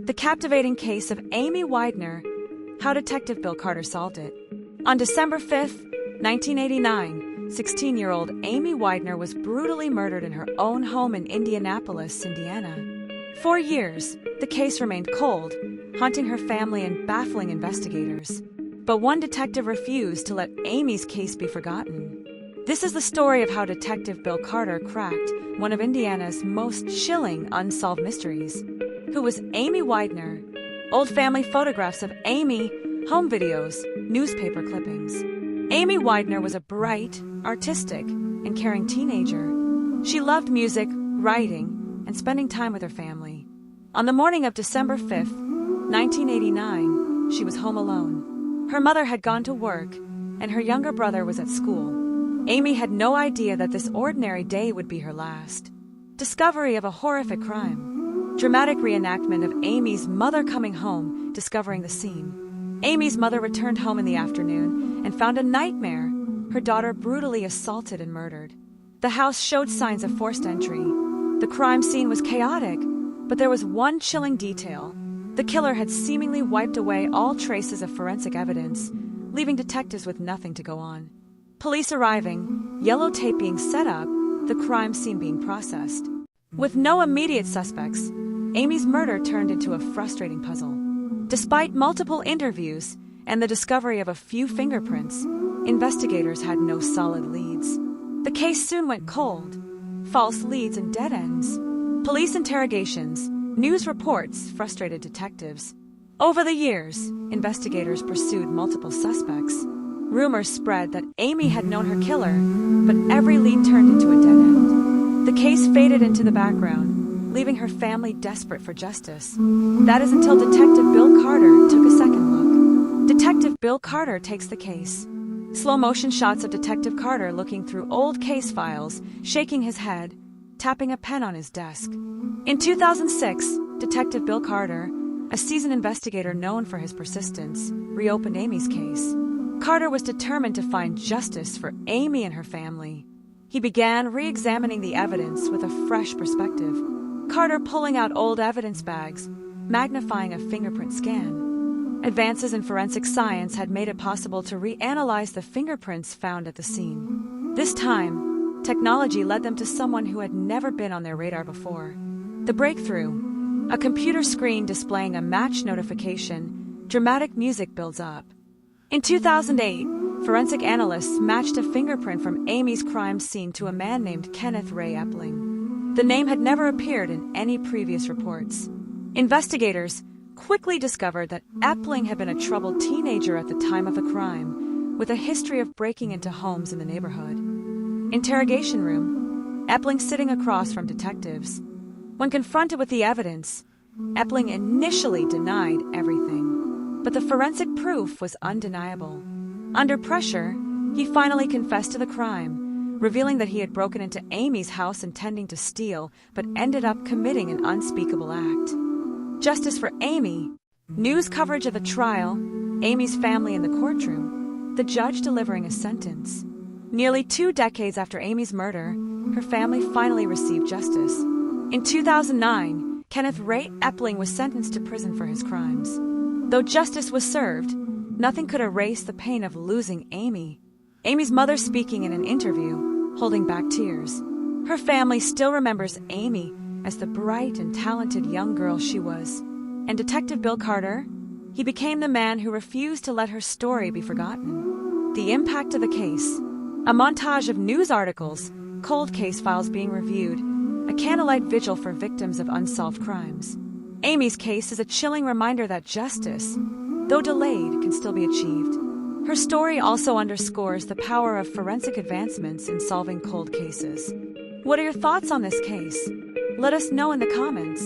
The captivating case of Amy Weidner, how Detective Bill Carter solved it. On December 5, 1989, 16-year-old Amy Weidner was brutally murdered in her own home in Indianapolis, Indiana. For years, the case remained cold, haunting her family and baffling investigators. But one detective refused to let Amy's case be forgotten. This is the story of how Detective Bill Carter cracked one of Indiana's most chilling unsolved mysteries. Who was Amy Weidner? Old family photographs of Amy, home videos, newspaper clippings. Amy Weidner was a bright, artistic, and caring teenager. She loved music, writing, and spending time with her family. On the morning of December 5th, 1989, she was home alone. Her mother had gone to work, and her younger brother was at school. Amy had no idea that this ordinary day would be her last. Discovery of a horrific crime. Dramatic reenactment of Amy's mother coming home, discovering the scene. Amy's mother returned home in the afternoon and found a nightmare, her daughter brutally assaulted and murdered. The house showed signs of forced entry. The crime scene was chaotic, but there was one chilling detail. The killer had seemingly wiped away all traces of forensic evidence, leaving detectives with nothing to go on. Police arriving, yellow tape being set up, the crime scene being processed. With no immediate suspects, Amy's murder turned into a frustrating puzzle. Despite multiple interviews and the discovery of a few fingerprints, investigators had no solid leads. The case soon went cold. False leads and dead ends. Police interrogations, news reports frustrated detectives. Over the years, investigators pursued multiple suspects. Rumors spread that Amy had known her killer, but every lead turned into a dead end. The case faded into the background, leaving her family desperate for justice. That is until Detective Bill Carter took a second look. Detective Bill Carter takes the case. Slow-motion shots of Detective Carter looking through old case files, shaking his head, tapping a pen on his desk. In 2006, Detective Bill Carter, a seasoned investigator known for his persistence, reopened Amy's case. Carter was determined to find justice for Amy and her family. He began re-examining the evidence with a fresh perspective. Carter pulling out old evidence bags, magnifying a fingerprint scan. Advances in forensic science had made it possible to reanalyze the fingerprints found at the scene. This time, technology led them to someone who had never been on their radar before. The breakthrough: a computer screen displaying a match notification. Dramatic music builds up. In 2008, forensic analysts matched a fingerprint from Amy's crime scene to a man named Kenneth Ray Epling. The name had never appeared in any previous reports. Investigators quickly discovered that Epling had been a troubled teenager at the time of the crime, with a history of breaking into homes in the neighborhood. Interrogation room: Epling sitting across from detectives. When confronted with the evidence, Epling initially denied everything. But the forensic proof was undeniable. Under pressure, he finally confessed to the crime, revealing that he had broken into Amy's house intending to steal, but ended up committing an unspeakable act. Justice for Amy. News coverage of the trial, Amy's family in the courtroom, the judge delivering a sentence. Nearly 2 decades after Amy's murder, her family finally received justice. In 2009, Kenneth Ray Epling was sentenced to prison for his crimes. Though justice was served, nothing could erase the pain of losing Amy. Amy's mother speaking in an interview, holding back tears. Her family still remembers Amy as the bright and talented young girl she was. And Detective Bill Carter? He became the man who refused to let her story be forgotten. The impact of the case: a montage of news articles, cold case files being reviewed, a candlelight vigil for victims of unsolved crimes. Amy's case is a chilling reminder that justice, though delayed, can still be achieved. Her story also underscores the power of forensic advancements in solving cold cases. What are your thoughts on this case? Let us know in the comments.